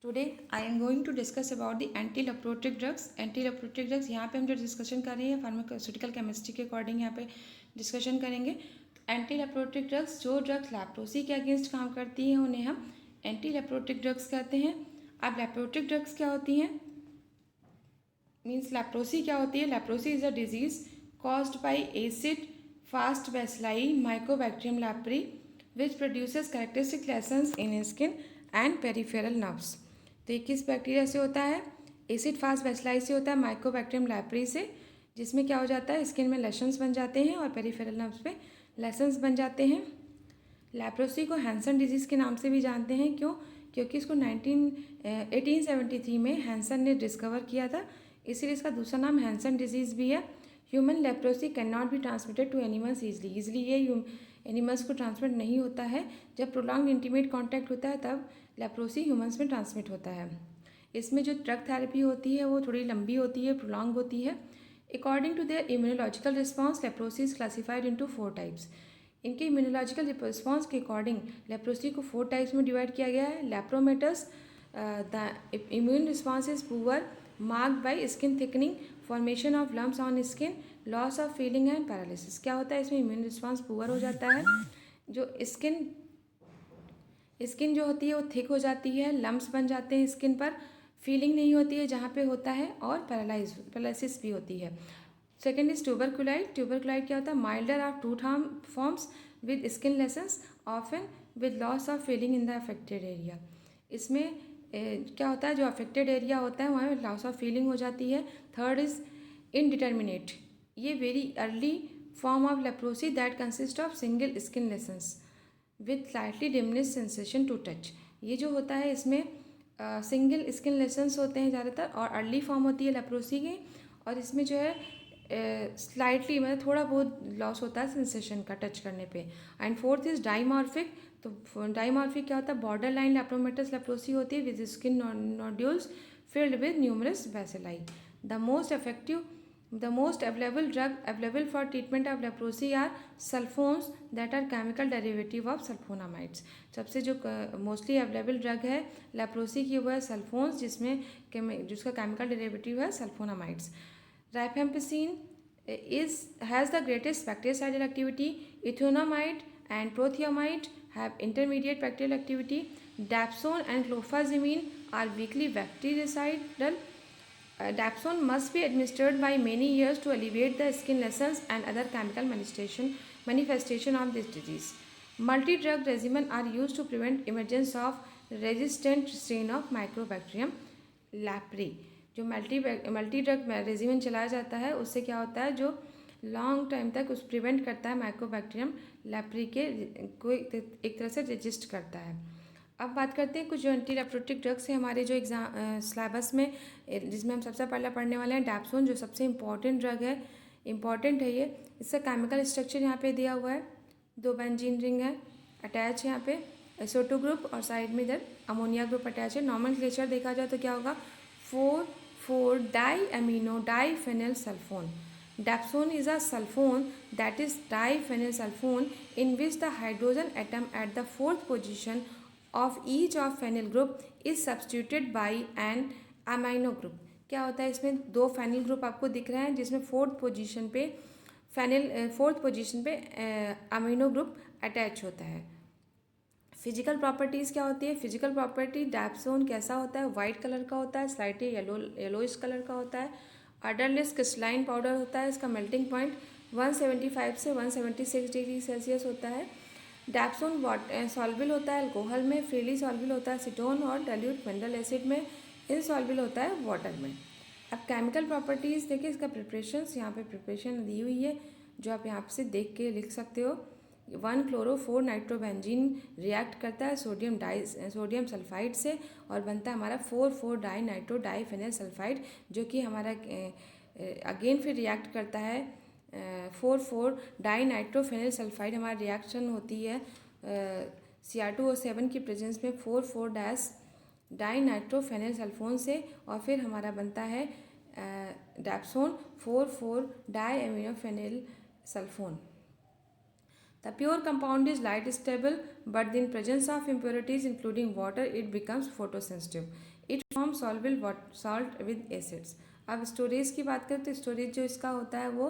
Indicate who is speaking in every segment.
Speaker 1: Today I am going to discuss about the anti leprotic drugs. Anti leprotic drugs यहाँ पे हम जो discussion कर रहे हैं फार्मास्यूटिकल केमिस्ट्री के अकॉर्डिंग यहाँ पे डिस्कशन करेंगे। एंटी लेप्रोटिक ड्रग्स, जो ड्रग्स लेप्रोसी के अगेंस्ट काम करती हैं उन्हें हम एंटी लेप्रोटिक ड्रग्स कहते हैं। अब लेप्रोटिक ड्रग्स क्या होती हैं, मीन्स लेप्रोसी क्या होती है। Leprosy is a disease caused by acid fast bacilli Mycobacterium leprae which produces characteristic lesions in skin and peripheral nerves. तो ये किस बैक्टीरिया से होता है, एसिड फास्ट बेसिलाई से होता है, माइकोबैक्टीरियम लेप्री से, जिसमें क्या हो जाता है, स्किन में लेशंस बन जाते हैं और पेरिफेरल नर्व्स पे लेशंस बन जाते हैं। लेप्रोसी को हैंसन डिजीज़ के नाम से भी जानते हैं, क्यों, क्योंकि इसको 1873 में हैंसन ने डिस्कवर किया था, इसीलिए इसका दूसरा नाम हैंसन डिजीज़ भी है। Human leprosy can not be transmitted to animals easily ये एनिमल्स को ट्रांसमिट नहीं होता है। जब प्रोलॉन्ग इंटीमेट कॉन्टैक्ट होता है तब लेप्रोसी ह्यूमन्स में ट्रांसमिट होता है। इसमें जो ड्रग थेरेपी होती है वो थोड़ी लंबी होती है, प्रोलॉन्ग होती है। According to their immunological response leprosy is classified into 4 types. इनके इम्यूनोलॉजिकल रिस्पॉन्स के अकॉर्डिंग लेप्रोसी को 4 टाइप्स में डिवाइड किया गया है। Lepromatous, the immune response is poor marked by skin thickening, formation of lumps on skin, loss of feeling and paralysis. क्या होता है इसमें, इम्यून रिस्पॉन्स पुअर हो जाता है, जो स्किन जो होती है वो थिक हो जाती है, लम्प्स बन जाते हैं स्किन पर, फीलिंग नहीं होती है जहाँ पे होता है, और पैरालिसिस भी होती है। Second is ट्यूबरकुलाइट। ट्यूबरकुलाइट क्या होता है, milder of tooth forms with skin lesions often with loss of feeling in the affected area. इसमें क्या होता है, जो अफेक्टेड एरिया होता है वहाँ लॉस ऑफ फीलिंग हो जाती है। थर्ड इज इनडिटर्मिनेट, ये very early form of leprosy that consist of single skin lesions with slightly diminish sensation to touch. ये जो होता है इसमें सिंगल स्किन लेशंस होते हैं ज़्यादातर, और अर्ली फॉर्म होती है लेप्रोसी की, और इसमें जो है स्लाइटली मतलब थोड़ा बहुत लॉस होता है सेंसेशन का टच करने पे। And fourth is dimorphic. तो डाइमॉर्फिक क्या होता है, बॉर्डर लाइन लेप्रोमेटस लेप्रोसी होती है with skin nodules filled with numerous bacilli. The most available drug available for treatment of leprosy are sulfones that are chemical derivative of sulfonamides। सबसे जो mostly available drug है leprosy की वो है सल्फोन्स, जिसका chemical derivative है sulphonamides. राइफेम्पिसिन has the greatest bactericidal activity. Ethionamide and prothionamide have intermediate bacterial activity. Dapsone and clofazimine are weakly bactericidal. Dapsone must be administered by many years to alleviate the skin lesions and other chemical manifestation of this disease. Multi-drug regimen are used to prevent emergence of resistant strain of Mycobacterium leprae। जो multi drug regiment चलाया जाता है उससे क्या होता है, जो long time तक उस प्रिवेंट करता है माइकोबैक्टीरियम लेप्री के को एक तरह से रजिस्ट करता है। अब बात करते हैं कुछ जो एंटी लेप्रोटिक ड्रग्स हैं हमारे जो एग्जाम सिलेबस में, जिसमें हम सबसे पहले पढ़ने वाले हैं डैप्सोन, जो सबसे इम्पॉर्टेंट ड्रग है, इम्पॉर्टेंट है ये। इसका केमिकल स्ट्रक्चर यहाँ पे दिया हुआ है, 2 बेंजीन रिंग है अटैच है यहाँ पे, SO2 ग्रुप, और साइड में इधर अमोनिया ग्रुप अटैच है। नॉमेनक्लेचर देखा जाए तो क्या होगा, 4,4 diamino diphenyl sulfone. Dapsone is a sulfone that is diphenyl sulfone in which the hydrogen atom at the 4th position of each of phenyl group is substituted by an amino group। क्या होता है इसमें, 2 phenyl group आपको दिख रहे हैं जिसमें 4th position पे अमीनो ग्रुप अटैच होता है। फिजिकल प्रॉपर्टीज़ क्या होती है, फिजिकल प्रॉपर्टी डैप्सोन कैसा होता है, वाइट कलर का होता है, स्लाइटली येलोइश कलर का होता है, ऑर्डरलेस क्रिस्टलाइन पाउडर होता है, इसका मेल्टिंग पॉइंट 175 से 176 डिग्री सेल्सियस होता है। डैप्सोन सॉल्युबल होता है अल्कोहल में, फ्रीली सॉल्युबल होता है सीटोन और डाइल्यूट मिनरल एसिड में, इनसॉल्युबल होता है वाटर में। अब केमिकल प्रॉपर्टीज़ देखिए, इसका प्रिपरेशंस यहाँ पे प्रिपरेशन दी हुई है जो आप यहाँ से देख के लिख सकते हो। 1-chloro-4 नाइट्रोबेंजीन रिएक्ट करता है सोडियम सल्फाइड से और बनता है हमारा 4,4 डाई नाइट्रो डाइफेनिल सल्फाइड, जो कि हमारा अगेन फिर रिएक्ट करता है 4,4 डाई नाइट्रोफेनिल सल्फाइड। हमारी रिएक्शन होती है Cr2O7 की प्रेजेंस में 4,4 डाई नाइट्रोफेनिल सल्फोन से, और फिर हमारा बनता है dapsone 4,4 di aminophenyl sulfone. The pure compound is light stable, but in presence of impurities including water, it becomes photosensitive. It forms soluble salt with acids. अब स्टोरेज की बात करें तो स्टोरेज जो इसका होता है वो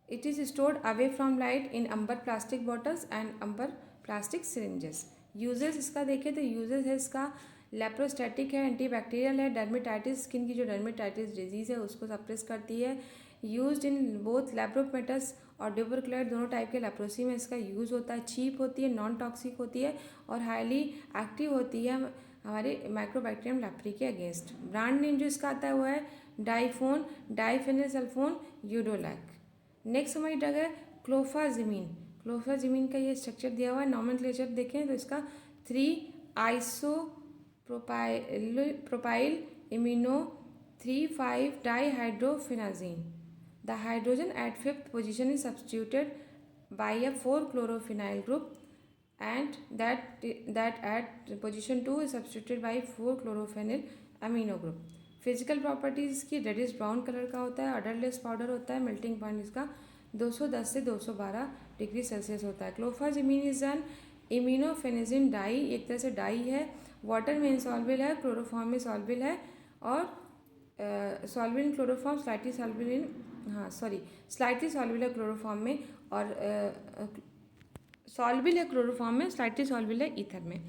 Speaker 1: it is stored away from light in amber plastic bottles and amber plastic syringes. Uses इसका देखें तो यूजेस है इसका लेप्रोस्टैटिक है, एंटीबैक्टीरियल है, डर्मेटाइटिस स्किन की जो डर्मेटाइटिस डिजीज़ है उसको सप्रेस करती है. यूज्ड इन बोथ लेप्रोमेटस और ट्यूबरकुलोसिस दोनों टाइप के लेप्रोसी में इसका यूज़ होता है. चीप होती है, नॉन टॉक्सिक होती है और हाईली एक्टिव होती है हमारे माइक्रोबैक्टीरियम लेप्री के अगेंस्ट. ब्रांड नेम जो इसका आता है वो है डाइफोन, डाइफेनिलसल्फोन, यूडोलैक. नेक्स्ट हमारी ड्रग है क्लोफाजिमीन. क्लोफाजिमीन का ये स्ट्रक्चर दिया हुआ है. नॉमेनक्लेचर देखें तो इसका 3 propyl imino 3,5 डाइहाइड्रोफेनाजीन. The hydrogen at fifth position is substituted by a 4-chlorophenyl group and that at position 2 is substituted by 4-chlorophenyl amino group. Physical properties इसकी रेडिश ब्राउन कलर का होता है, अडरलेस पाउडर होता है, मेल्टिंग पॉइंट इसका 210 से 212 degree Celsius होता है. क्लोफाजिमीन इज एन इम्यूनोफेनेजिन डाई, एक तरह से डाई है, वाटर में इनसॉल्बल है, क्लोरोफॉर्म में सॉल्बल है और soluble in chloroform slightly soluble in slightly soluble है क्लोरोफॉर्म में और सॉल्बल है क्लोरोफॉर्म में, स्लाइटली सॉल्बल है ईथर में.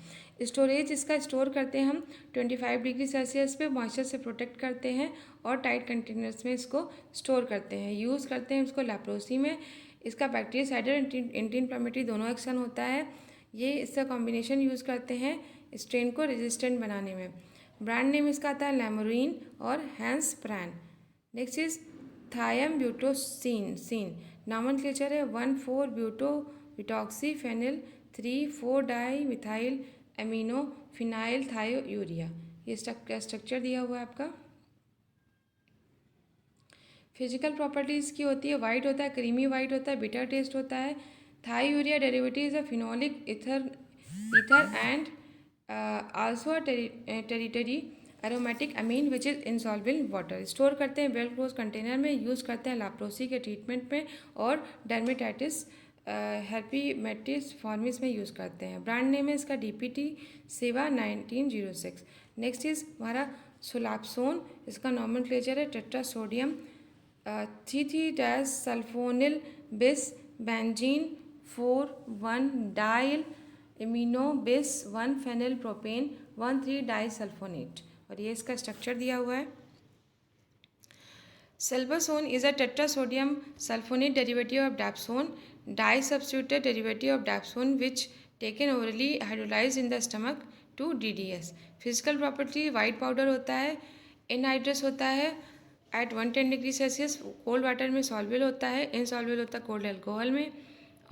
Speaker 1: स्टोरेज इसका स्टोर करते हैं हम 25 डिग्री सेल्सियस पे, मॉइस्चर से प्रोटेक्ट करते हैं और टाइट कंटेनर्स में इसको स्टोर करते हैं. यूज़ करते हैं इसको लेप्रोसी में. इसका बैक्टीरियासाइडर एंटी इन्फ्लेमेटरी दोनों एक्शन होता है. ये इसका कॉम्बिनेशन यूज़ करते हैं स्ट्रेन को रेजिस्टेंट बनाने में. ब्रांड नेम इसका आता है लैमोरिन और Hansepran. Next is thiambutosine. Nomenclature है 1,4-ब्यूटोइटॉक्सीफेनिल 3,4-डाई-मिथाइल एमिनो फिनाइल थायोयूरिया. ये स्ट्रक्चर दिया हुआ है आपका. फिजिकल प्रॉपर्टीज़ की होती है वाइट होता है, क्रीमी वाइट होता है, बिटर टेस्ट होता है. Thiourea derivative is a phenolic ether and also tertiary aromatic amine which is insoluble in water. Store करते हैं वेल क्लोज कंटेनर में. यूज़ करते हैं लेप्रोसी के ट्रीटमेंट में और डर्मेटाइटिस हेर्पेटिस फॉर्मिस में यूज़ करते हैं. ब्रांड नेम है इसका DPT सेवा 1906. नेक्स्ट इज हमारा सोलाप्सोन. इसका नॉमेनक्लेचर है टेट्रासोडियम 3,3-सल्फोनिल बिस बेंजीन 4,1-डाइल इमिनो बिस 1-फेनिल प्रोपेन 1,3-डाइसल्फोनेट. और ये इसका स्ट्रक्चर दिया हुआ है. Sulbosone is a tetrasodium sulfonate derivative of dapsone, disubstituted derivative of dapsone which taken orally hydrolyzed in the stomach to DDS. Physical property white powder होता है, एनहाइड्रस होता है at 110 degree Celsius, cold water में soluble होता है, insoluble होता है cold alcohol में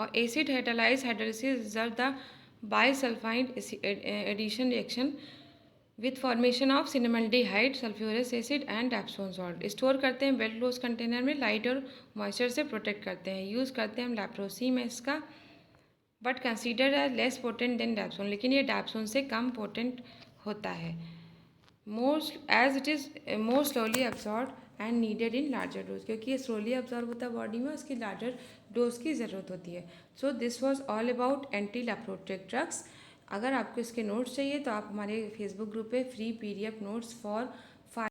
Speaker 1: और acid hydrolysis result the bisulphide addition reaction with formation of cinnamaldehyde sulphurous acid and dapsone salt. Store करते हैं वेल क्लोज कंटेनर में, लाइट और मॉइस्चर से प्रोटेक्ट करते हैं. यूज़ करते हैं हम लेप्रोसी में इसका, but consider as less potent than dapsone, लेकिन ये डैप्सोन से कम पोटेंट होता है. As it is more slowly absorb and needed in larger dose, क्योंकि ये स्लोली एब्जॉर्ब होता है बॉडी में, उसकी लार्जर डोज की ज़रूरत होती है. So this was all about anti leprotic drugs. अगर आपको इसके नोट्स चाहिए तो आप हमारे फेसबुक ग्रुप पे फ्री PDF नोट्स फॉर